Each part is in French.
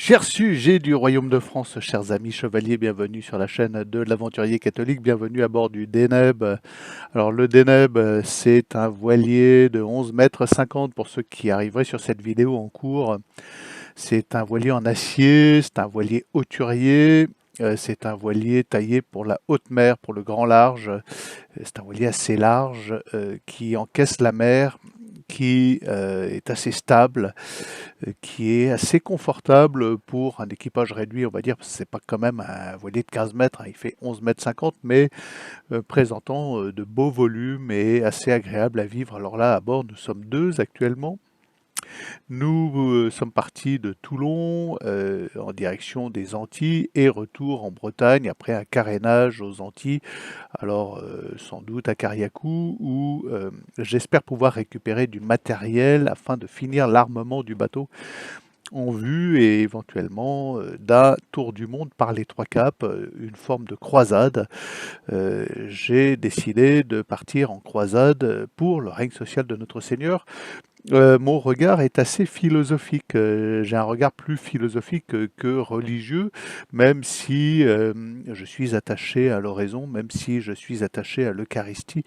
Chers sujets du Royaume de France, chers amis chevaliers, bienvenue sur la chaîne de l'Aventurier Catholique, bienvenue à bord du Deneb. Alors le Deneb, c'est un voilier de 11 mètres 50 pour ceux qui arriveraient sur cette vidéo en cours. C'est un voilier en acier, c'est un voilier hauturier, c'est un voilier taillé pour la haute mer, pour le grand large. C'est un voilier assez large qui encaisse la mer, qui est assez stable, qui est assez confortable pour un équipage réduit, on va dire, parce que c'est pas quand même un voilier de 15 mètres, hein, il fait 11 mètres 50, mais présentant de beaux volumes et assez agréable à vivre. Alors là, à bord, nous sommes deux actuellement. Nous sommes partis de Toulon en direction des Antilles et retour en Bretagne après un carénage aux Antilles, alors sans doute à Carriacou, où j'espère pouvoir récupérer du matériel afin de finir l'armement du bateau en vue et éventuellement d'un tour du monde par les trois caps, une forme de croisade. J'ai décidé de partir en croisade pour le règne social de notre Seigneur. Mon regard est assez philosophique, j'ai un regard plus philosophique que religieux, même si je suis attaché à l'oraison, même si je suis attaché à l'Eucharistie,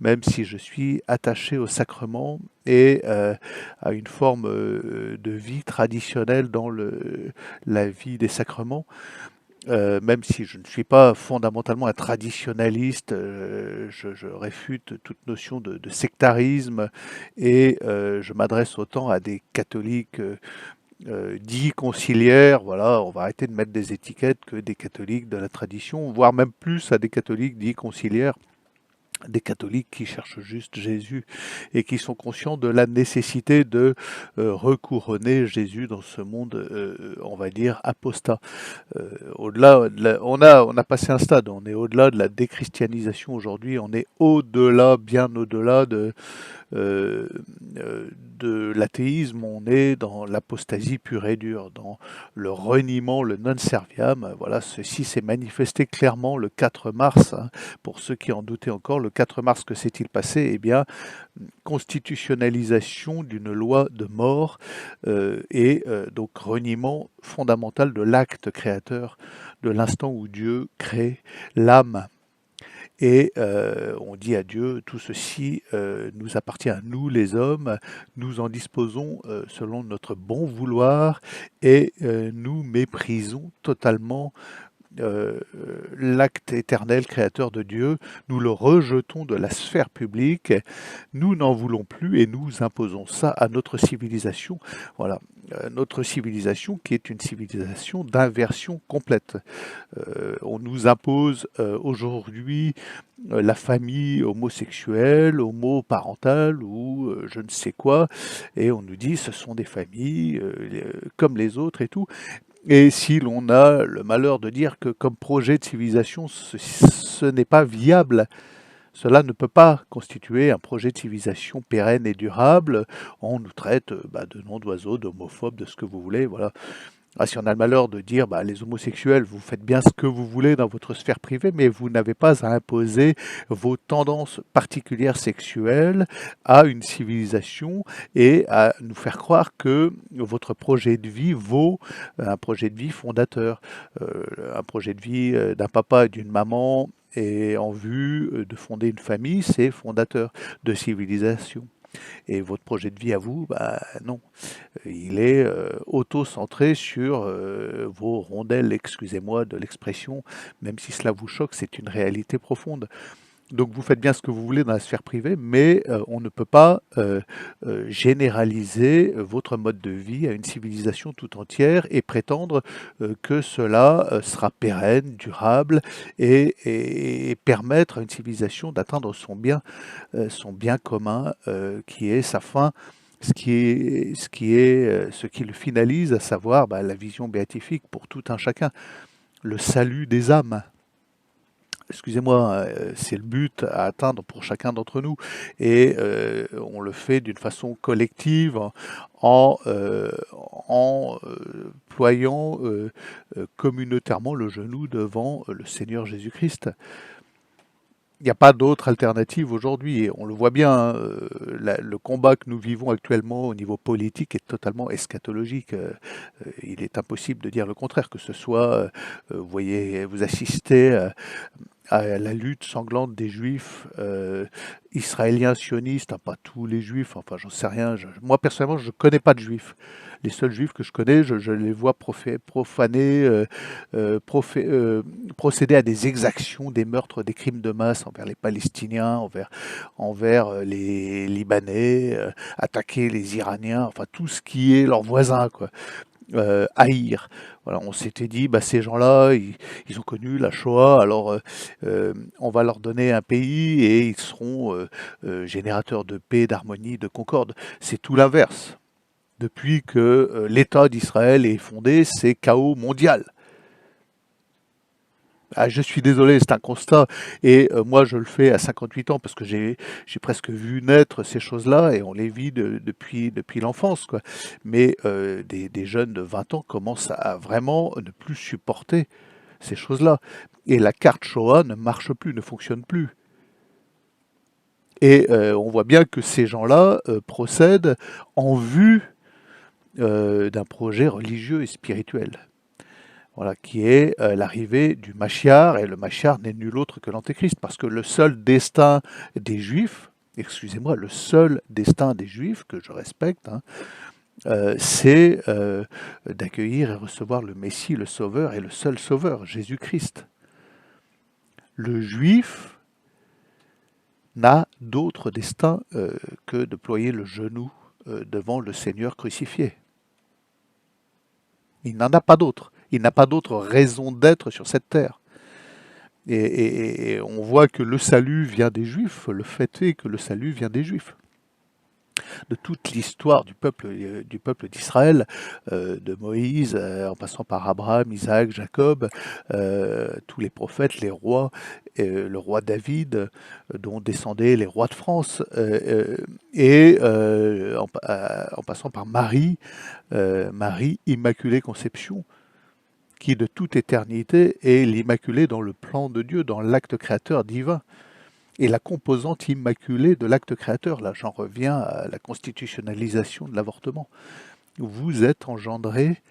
même si je suis attaché au sacrement et à une forme de vie traditionnelle dans la vie des sacrements. Même si je ne suis pas fondamentalement un traditionnaliste, je réfute toute notion de sectarisme et je m'adresse autant à des catholiques dits conciliaires, voilà, on va arrêter de mettre des étiquettes, que des catholiques de la tradition, voire même plus à des catholiques dits conciliaires, des catholiques qui cherchent juste Jésus et qui sont conscients de la nécessité de recouronner Jésus dans ce monde, on va dire, apostat. Au-delà, on a passé un stade, on est au-delà de la déchristianisation aujourd'hui, on est au-delà, bien au-delà euh, de l'athéisme, on est dans l'apostasie pure et dure, dans le reniement, le non serviam. Voilà, ceci s'est manifesté clairement le 4 mars. Hein. Pour ceux qui en doutaient encore, le 4 mars, que s'est-il passé? Eh bien, constitutionnalisation d'une loi de mort et donc reniement fondamental de l'acte créateur, de l'instant où Dieu crée l'âme. Et on dit à Dieu, tout ceci nous appartient à nous les hommes, nous en disposons selon notre bon vouloir et nous méprisons totalement l'acte éternel créateur de Dieu, nous le rejetons de la sphère publique, nous n'en voulons plus et nous imposons ça à notre civilisation. Voilà, notre civilisation qui est une civilisation d'inversion complète. On nous impose aujourd'hui la famille homosexuelle, homoparentale ou je ne sais quoi, et on nous dit ce sont des familles comme les autres et tout. Et si l'on a le malheur de dire que comme projet de civilisation, ce n'est pas viable, cela ne peut pas constituer un projet de civilisation pérenne et durable, on nous traite de noms d'oiseaux, d'homophobes, de ce que vous voulez, voilà. Ah, si on a le malheur de dire, les homosexuels, vous faites bien ce que vous voulez dans votre sphère privée, mais vous n'avez pas à imposer vos tendances particulières sexuelles à une civilisation et à nous faire croire que votre projet de vie vaut un projet de vie fondateur, un projet de vie d'un papa et d'une maman et en vue de fonder une famille, c'est fondateur de civilisation. Et votre projet de vie à vous, non. Il est auto-centré sur vos rondelles, excusez-moi de l'expression, même si cela vous choque, c'est une réalité profonde. Donc vous faites bien ce que vous voulez dans la sphère privée, mais on ne peut pas généraliser votre mode de vie à une civilisation tout entière et prétendre que cela sera pérenne, durable et permettre à une civilisation d'atteindre son bien commun qui est sa fin, ce qui le finalise, à savoir la vision béatifique pour tout un chacun, le salut des âmes. Excusez-moi, c'est le but à atteindre pour chacun d'entre nous et on le fait d'une façon collective en ployant communautairement le genou devant le Seigneur Jésus-Christ. Il n'y a pas d'autre alternative aujourd'hui. Et on le voit bien, hein, le combat que nous vivons actuellement au niveau politique est totalement eschatologique. Il est impossible de dire le contraire, que ce soit, vous voyez, vous assistez à la lutte sanglante des juifs israéliens sionistes, hein, pas tous les juifs, enfin j'en sais rien. Moi personnellement, je ne connais pas de juifs. Les seuls juifs que je connais, je les vois profaner, procéder à des exactions, des meurtres, des crimes de masse envers les Palestiniens, envers les Libanais, attaquer les Iraniens, enfin tout ce qui est leurs voisins, quoi. Haïr. Voilà, on s'était dit, bah, ces gens-là, ils ont connu la Shoah, alors on va leur donner un pays et ils seront générateurs de paix, d'harmonie, de concorde. C'est tout l'inverse. Depuis que l'État d'Israël est fondé, c'est chaos mondial. Ah, je suis désolé, c'est un constat. Et moi, je le fais à 58 ans parce que j'ai presque vu naître ces choses-là et on les vit depuis l'enfance, quoi. Mais des jeunes de 20 ans commencent à vraiment ne plus supporter ces choses-là. Et la carte Shoah ne marche plus, ne fonctionne plus. Et on voit bien que ces gens-là procèdent en vue d'un projet religieux et spirituel. Voilà, qui est l'arrivée du Machiar, et le Machiar n'est nul autre que l'Antéchrist, parce que le seul destin des Juifs, excusez-moi, le seul destin des Juifs, que je respecte, hein, c'est d'accueillir et recevoir le Messie, le Sauveur, et le seul Sauveur, Jésus-Christ. Le Juif n'a d'autre destin que de ployer le genou devant le Seigneur crucifié. Il n'en a pas d'autre. Il n'a pas d'autre raison d'être sur cette terre. Et on voit que le salut vient des Juifs. Le fait est que le salut vient des Juifs. De toute l'histoire du peuple d'Israël, de Moïse, en passant par Abraham, Isaac, Jacob, tous les prophètes, les rois, le roi David, dont descendaient les rois de France, en passant par Marie, Marie, Immaculée Conception, qui de toute éternité est l'Immaculée dans le plan de Dieu, dans l'acte créateur divin. Et la composante immaculée de l'acte créateur, là j'en reviens à la constitutionnalisation de l'avortement. Vous êtes engendré,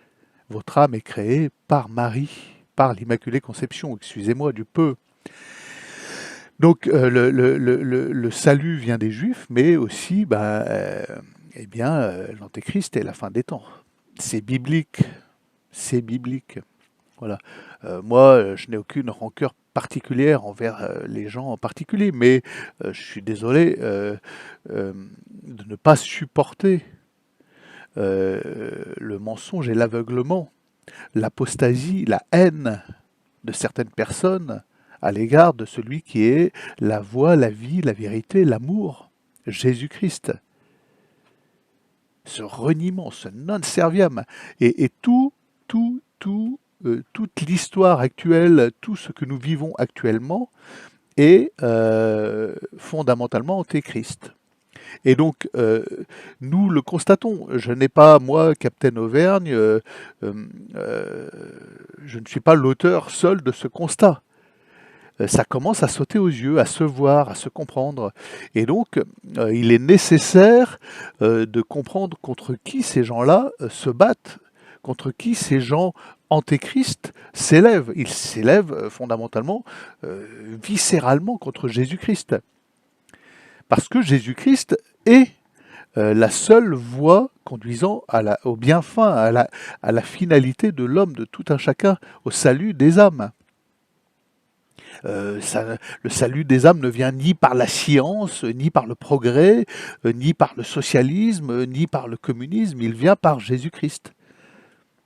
votre âme est créée par Marie, par l'Immaculée Conception, excusez-moi du peu. Donc le salut vient des Juifs, mais aussi l'Antéchrist est la fin des temps. C'est biblique, c'est biblique. Voilà. Moi, je n'ai aucune rancœur particulière envers les gens en particulier, mais je suis désolé de ne pas supporter le mensonge et l'aveuglement, l'apostasie, la haine de certaines personnes à l'égard de celui qui est la voie, la vie, la vérité, l'amour, Jésus-Christ. Ce reniement, ce non serviam, et toute l'histoire actuelle, tout ce que nous vivons actuellement est fondamentalement antéchrist. Et donc, nous le constatons. Je n'ai pas, moi, Captain Auvergne, je ne suis pas l'auteur seul de ce constat. Ça commence à sauter aux yeux, à se voir, à se comprendre. Et donc, il est nécessaire de comprendre contre qui ces gens-là se battent, contre qui ces gens antéchrist s'élèvent. Ils s'élèvent fondamentalement, viscéralement contre Jésus-Christ. Parce que Jésus-Christ est la seule voie conduisant au bienfait, à la finalité de l'homme, de tout un chacun, au salut des âmes. Le salut des âmes ne vient ni par la science, ni par le progrès, ni par le socialisme, ni par le communisme, il vient par Jésus-Christ.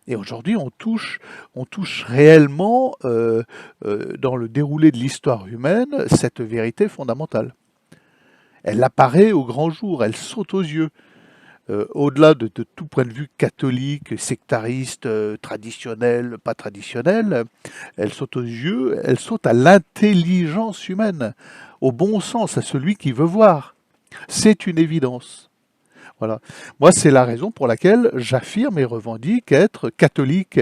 Et aujourd'hui, on touche réellement, dans le déroulé de l'histoire humaine, cette vérité fondamentale. Elle apparaît au grand jour, elle saute aux yeux. Au-delà de tout point de vue catholique, sectariste, traditionnel, pas traditionnel, elle saute aux yeux, elle saute à l'intelligence humaine, au bon sens, à celui qui veut voir. C'est une évidence. Voilà. Moi, c'est la raison pour laquelle j'affirme et revendique être catholique.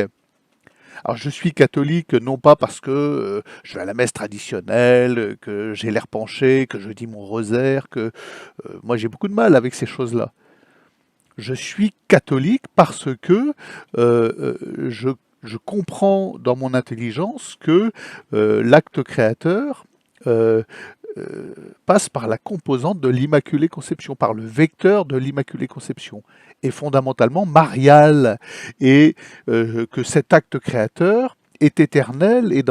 Alors je suis catholique non pas parce que je vais à la messe traditionnelle, que j'ai l'air penché, que je dis mon rosaire, que moi j'ai beaucoup de mal avec ces choses-là. Je suis catholique parce que je comprends dans mon intelligence que l'acte créateur euh, euh, passe par la composante de l'Immaculée Conception, par le vecteur de l'Immaculée Conception, et fondamentalement marial, et que cet acte créateur est éternel et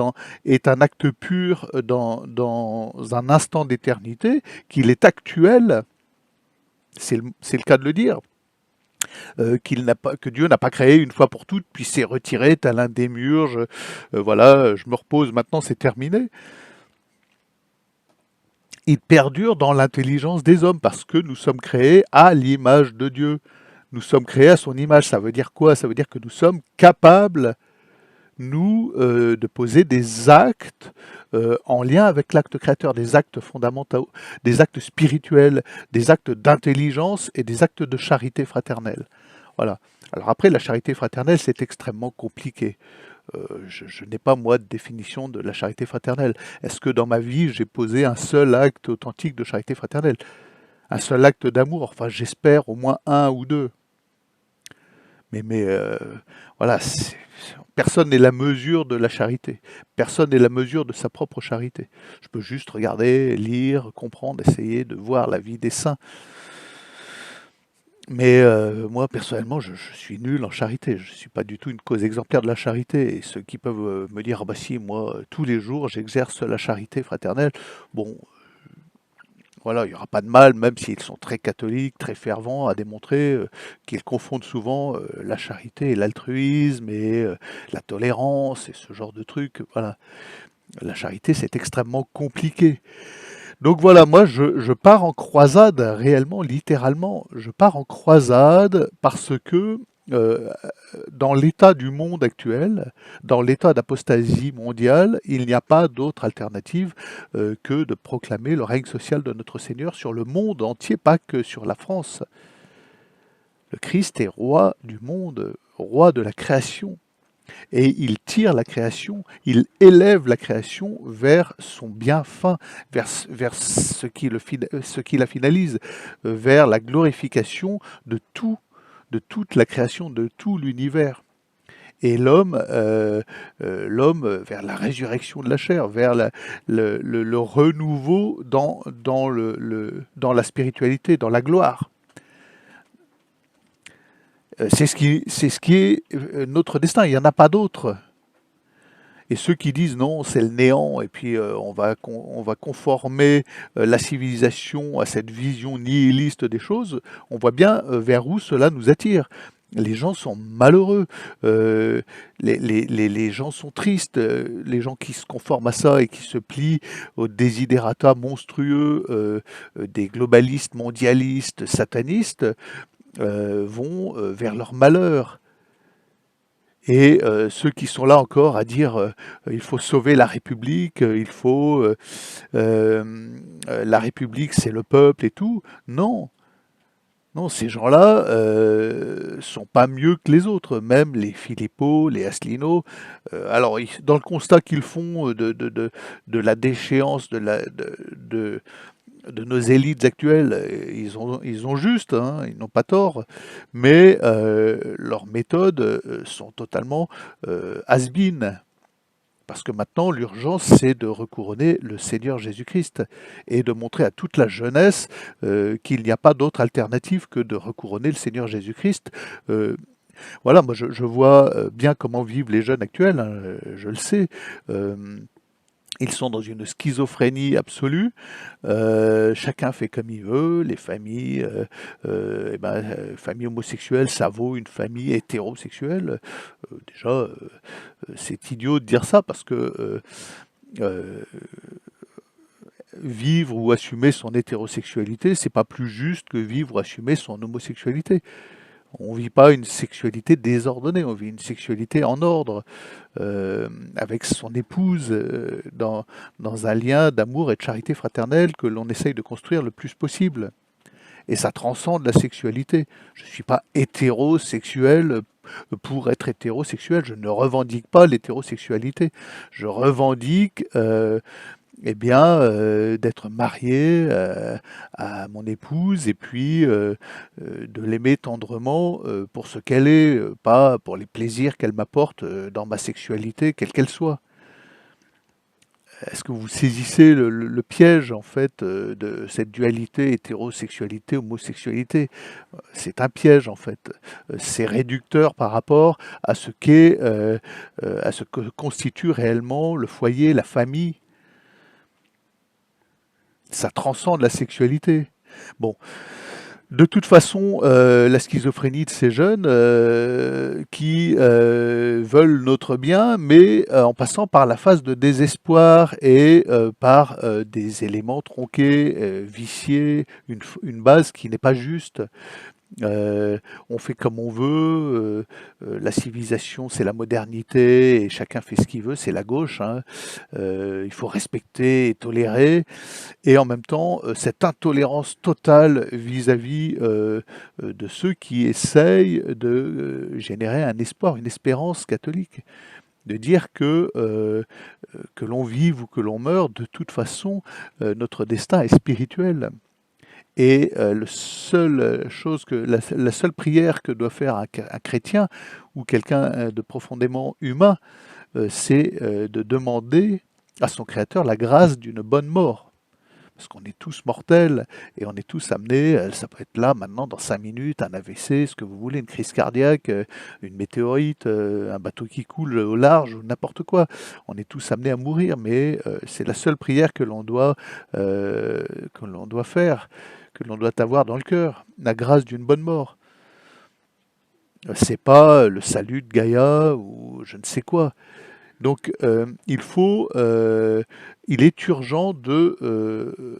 est un acte pur dans un instant d'éternité, qu'il est actuel, c'est le cas de le dire, que Dieu n'a pas créé une fois pour toutes, puis s'est retiré tel un démiurge, voilà, je me repose, maintenant c'est terminé. Il perdure dans l'intelligence des hommes parce que nous sommes créés à l'image de Dieu. Nous sommes créés à son image. Ça veut dire quoi? Ça veut dire que nous sommes capables, nous, de poser des actes en lien avec l'acte créateur, des actes fondamentaux, des actes spirituels, des actes d'intelligence et des actes de charité fraternelle. Voilà. Alors après, la charité fraternelle, c'est extrêmement compliqué. Je n'ai pas, moi, de définition de la charité fraternelle. Est-ce que dans ma vie, j'ai posé un seul acte authentique de charité fraternelle? Un seul acte d'amour? Enfin, j'espère au moins un ou deux. Mais voilà, personne n'est la mesure de la charité. Personne n'est la mesure de sa propre charité. Je peux juste regarder, lire, comprendre, essayer de voir la vie des saints. Mais moi, personnellement, je suis nul en charité. Je ne suis pas du tout une cause exemplaire de la charité. Et ceux qui peuvent me dire, ah bah si, moi, tous les jours, j'exerce la charité fraternelle, bon, voilà, il n'y aura pas de mal, même s'ils sont très catholiques, très fervents, à démontrer qu'ils confondent souvent la charité et l'altruisme et la tolérance et ce genre de trucs. Voilà. La charité, c'est extrêmement compliqué. Donc voilà, moi je pars en croisade réellement, littéralement. Je pars en croisade parce que euh, dans l'état du monde actuel, dans l'état d'apostasie mondiale, il n'y a pas d'autre alternative que de proclamer le règne social de notre Seigneur sur le monde entier, pas que sur la France. Le Christ est roi du monde, roi de la création. Et il tire la création, il élève la création vers son bien fin, vers ce qui la finalise, vers la glorification de toute la création, de tout l'univers. Et l'homme vers la résurrection de la chair, vers le renouveau dans la spiritualité, dans la gloire. C'est ce qui est notre destin, il n'y en a pas d'autre. Et ceux qui disent non, c'est le néant, et puis on va conformer la civilisation à cette vision nihiliste des choses, on voit bien vers où cela nous attire. Les gens sont malheureux, les gens sont tristes, les gens qui se conforment à ça et qui se plient aux desiderata monstrueux des globalistes, mondialistes, satanistes, vont vers leur malheur. Et ceux qui sont là encore à dire il faut sauver la République, la République c'est le peuple et tout. Non, non, ces gens-là sont pas mieux que les autres, même les Philippot, les Asselineau. Alors, dans le constat qu'ils font de la déchéance de nos élites actuelles, ils ont juste, hein, ils n'ont pas tort, mais leurs méthodes sont totalement has-been. Parce que maintenant, l'urgence, c'est de recouronner le Seigneur Jésus-Christ et de montrer à toute la jeunesse qu'il n'y a pas d'autre alternative que de recouronner le Seigneur Jésus-Christ. Voilà, moi je vois bien comment vivent les jeunes actuels, hein, je le sais. Ils sont dans une schizophrénie absolue. Chacun fait comme il veut. Les familles, famille homosexuelle, ça vaut une famille hétérosexuelle. Déjà, c'est idiot de dire ça parce que euh, vivre ou assumer son hétérosexualité, c'est pas plus juste que vivre ou assumer son homosexualité. On vit pas une sexualité désordonnée, on vit une sexualité en ordre, avec son épouse, dans un lien d'amour et de charité fraternelle que l'on essaye de construire le plus possible. Et ça transcende la sexualité. Je ne suis pas hétérosexuel pour être hétérosexuel. Je ne revendique pas l'hétérosexualité. Je revendique d'être marié à mon épouse et puis de l'aimer tendrement pour ce qu'elle est, pas pour les plaisirs qu'elle m'apporte dans ma sexualité, quelle qu'elle soit. Est-ce que vous saisissez le piège en fait de cette dualité hétérosexualité, homosexualité? C'est un piège en fait. C'est réducteur par rapport à à ce que constitue réellement le foyer, la famille. Ça transcende la sexualité. Bon, de toute façon, la schizophrénie de ces jeunes qui veulent notre bien, mais en passant par la phase de désespoir et par des éléments tronqués, viciés, une base qui n'est pas juste. On fait comme on veut, la civilisation c'est la modernité et chacun fait ce qu'il veut, c'est la gauche, hein. Il faut respecter et tolérer, et en même temps cette intolérance totale vis-à-vis de ceux qui essayent de générer un espoir, une espérance catholique, de dire que l'on vive ou que l'on meure, de toute façon notre destin est spirituel. Et la seule prière que doit faire un chrétien ou quelqu'un de profondément humain, c'est de demander à son Créateur la grâce d'une bonne mort. Parce qu'on est tous mortels et on est tous amenés, ça peut être là maintenant dans 5 minutes, un AVC, ce que vous voulez, une crise cardiaque, une météorite, un bateau qui coule au large, ou n'importe quoi. On est tous amenés à mourir, mais c'est la seule prière que l'on doit faire, que l'on doit avoir dans le cœur, la grâce d'une bonne mort. C'est pas le salut de Gaïa ou je ne sais quoi. Donc il est urgent de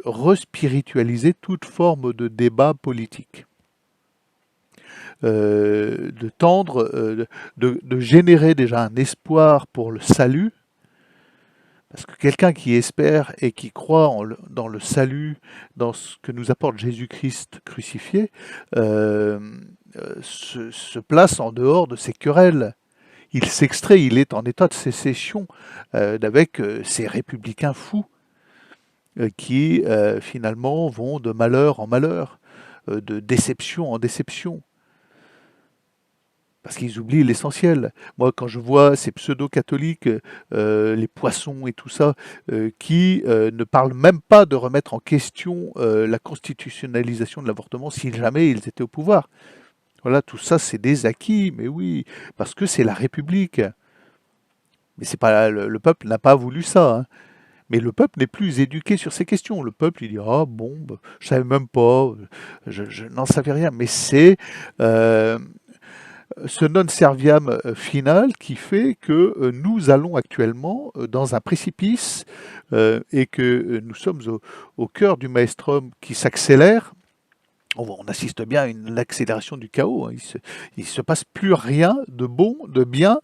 respiritualiser toute forme de débat politique. De tendre, de générer déjà un espoir pour le salut, parce que quelqu'un qui espère et qui croit dans le salut, dans ce que nous apporte Jésus-Christ crucifié, se place en dehors de ces querelles. Il s'extrait, il est en état de sécession avec ces républicains fous qui finalement vont de malheur en malheur, de déception en déception. Parce qu'ils oublient l'essentiel. Moi, quand je vois ces pseudo-catholiques, les poissons et tout ça, qui ne parlent même pas de remettre en question la constitutionnalisation de l'avortement si jamais ils étaient au pouvoir. Voilà, tout ça, c'est des acquis, mais oui, parce que c'est la République. Mais c'est pas le peuple n'a pas voulu ça, hein. Mais le peuple n'est plus éduqué sur ces questions. Le peuple, il dit ah bon, bah, je savais même pas, je n'en savais rien. Mais c'est ce non serviam final qui fait que nous allons actuellement dans un précipice et que nous sommes au cœur du maelstrom qui s'accélère. On assiste bien à une accélération du chaos, hein. Il se passe plus rien de bon, de bien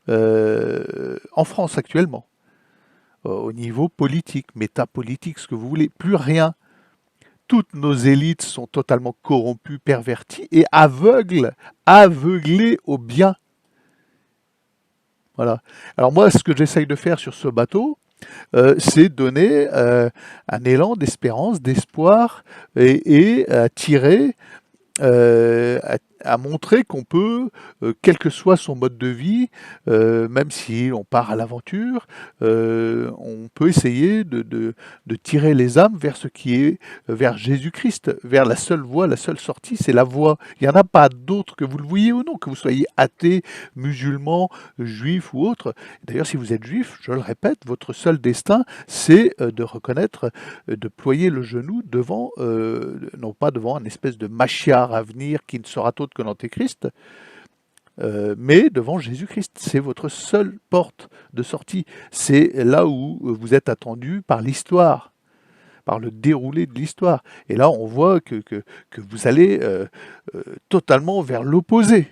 en France actuellement. Au niveau politique, métapolitique, ce que vous voulez, plus rien. Toutes nos élites sont totalement corrompues, perverties et aveuglées au bien. Voilà. Alors moi, ce que j'essaye de faire sur ce bateau, c'est donner un élan d'espérance, d'espoir et tirer, à montrer qu'on peut, quel que soit son mode de vie, même si on part à l'aventure, on peut essayer de tirer les âmes vers ce qui est, vers Jésus-Christ, vers la seule voie, la seule sortie, c'est la voie. Il n'y en a pas d'autre, que vous le voyez ou non, que vous soyez athée, musulman, juif ou autre. D'ailleurs, si vous êtes juif, je le répète, votre seul destin, c'est de reconnaître, de ployer le genou devant, non pas devant un espèce de Machiar à venir qui ne sera autre que l'Antéchrist, mais devant Jésus-Christ. C'est votre seule porte de sortie. C'est là où vous êtes attendu par l'histoire, par le déroulé de l'histoire. Et là, on voit que vous allez totalement vers l'opposé.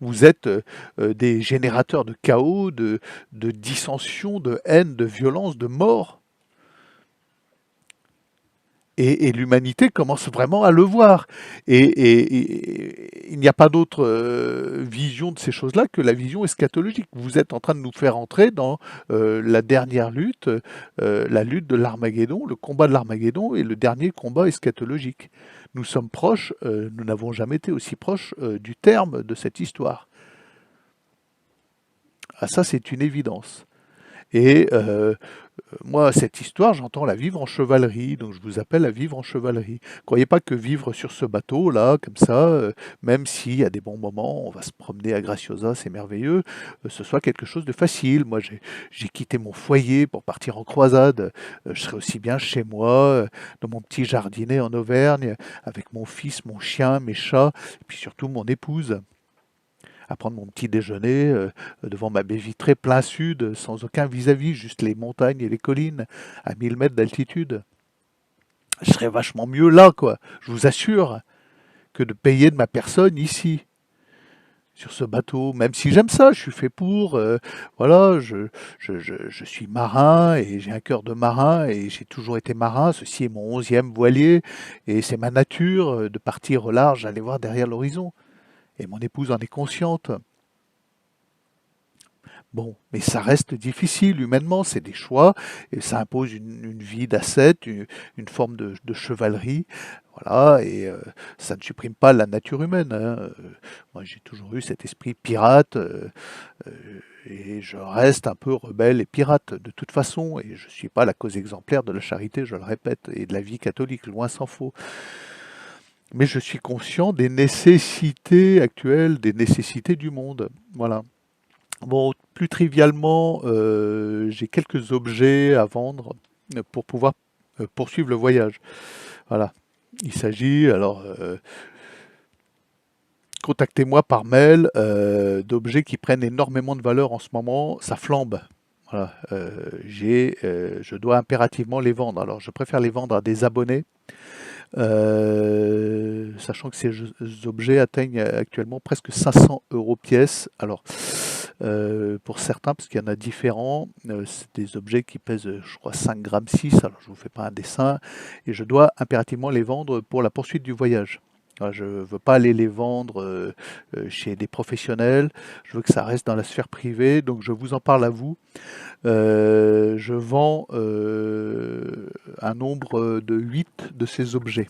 Vous êtes des générateurs de chaos, de dissension, de haine, de violence, de mort. Et l'humanité commence vraiment à le voir. Et il n'y a pas d'autre vision de ces choses-là que la vision eschatologique. Vous êtes en train de nous faire entrer dans la dernière lutte, la lutte de l'Armageddon, le combat de l'Armageddon et le dernier combat eschatologique. Nous sommes proches, nous n'avons jamais été aussi proches du terme de cette histoire. Ah, ça, c'est une évidence. Et moi, cette histoire, j'entends la vivre en chevalerie, donc je vous appelle à vivre en chevalerie. Croyez pas que vivre sur ce bateau-là, comme ça, même s'il y a des bons moments, on va se promener à Graciosa, c'est merveilleux, ce soit quelque chose de facile. Moi, j'ai quitté mon foyer pour partir en croisade. Je serais aussi bien chez moi, dans mon petit jardinet en Auvergne, avec mon fils, mon chien, mes chats, et puis surtout mon épouse à prendre mon petit déjeuner devant ma baie vitrée plein sud, sans aucun vis-à-vis, juste les montagnes et les collines à 1000 mètres d'altitude. Je serais vachement mieux là, quoi, je vous assure, que de payer de ma personne ici, sur ce bateau, même si j'aime ça, je suis fait pour, voilà, je suis marin et j'ai un cœur de marin et j'ai toujours été marin, ceci est mon 11e voilier et c'est ma nature de partir au large, aller voir derrière l'horizon. Et mon épouse en est consciente. Bon, mais ça reste difficile humainement, c'est des choix, et ça impose une vie d'ascète, une forme de chevalerie, voilà, et ça ne supprime pas la nature humaine, hein. Moi, j'ai toujours eu cet esprit pirate, et je reste un peu rebelle et pirate de toute façon, et je ne suis pas la cause exemplaire de la charité, je le répète, et de la vie catholique, loin s'en faut. Mais je suis conscient des nécessités actuelles, des nécessités du monde, voilà. Bon, plus trivialement, j'ai quelques objets à vendre pour pouvoir poursuivre le voyage. Voilà. Il s'agit, alors, contactez-moi par mail d'objets qui prennent énormément de valeur en ce moment. Ça flambe. Voilà. Je dois impérativement les vendre. Alors, je préfère les vendre à des abonnés, sachant que ces objets atteignent actuellement presque 500 euros pièce. Alors, pour certains, parce qu'il y en a différents, c'est des objets qui pèsent, je crois, 5 grammes 6, alors je ne vous fais pas un dessin, et je dois impérativement les vendre pour la poursuite du voyage. Voilà, je ne veux pas aller les vendre chez des professionnels, je veux que ça reste dans la sphère privée, donc je vous en parle à vous. Je vends un nombre de 8 de ces objets.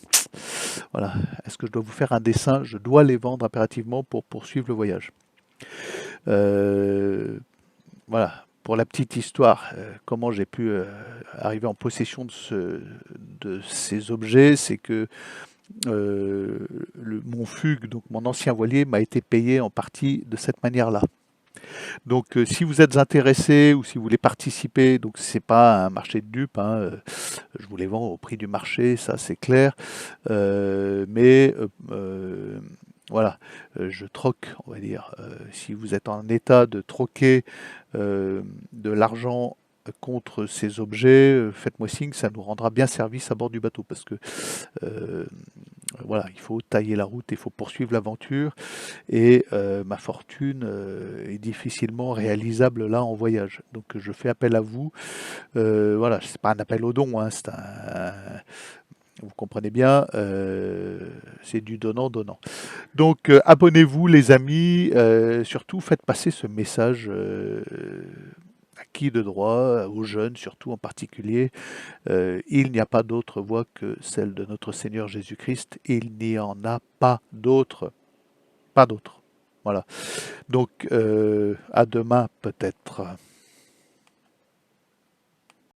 Voilà. Est-ce que je dois vous faire un dessin? Je dois les vendre impérativement pour poursuivre le voyage. Euh, voilà. Pour la petite histoire, comment j'ai pu arriver en possession de ces objets, c'est que mon fugue, donc mon ancien voilier, m'a été payé en partie de cette manière-là. Donc, si vous êtes intéressé ou si vous voulez participer, donc c'est pas un marché de dupes, hein, je vous les vends au prix du marché, ça c'est clair. Mais voilà, je troque, on va dire. Si vous êtes en état de troquer de l'argent contre ces objets, faites-moi signe, ça nous rendra bien service à bord du bateau parce que euh, voilà, il faut tailler la route, il faut poursuivre l'aventure et ma fortune est difficilement réalisable là en voyage. Donc je fais appel à vous. Voilà, c'est pas un appel au don, hein, vous comprenez bien, c'est du donnant-donnant. Donc abonnez-vous les amis, surtout faites passer ce message à qui de droit, aux jeunes surtout en particulier. Il n'y a pas d'autre voie que celle de notre Seigneur Jésus-Christ. Il n'y en a pas d'autre. Pas d'autre. Voilà. Donc à demain peut-être.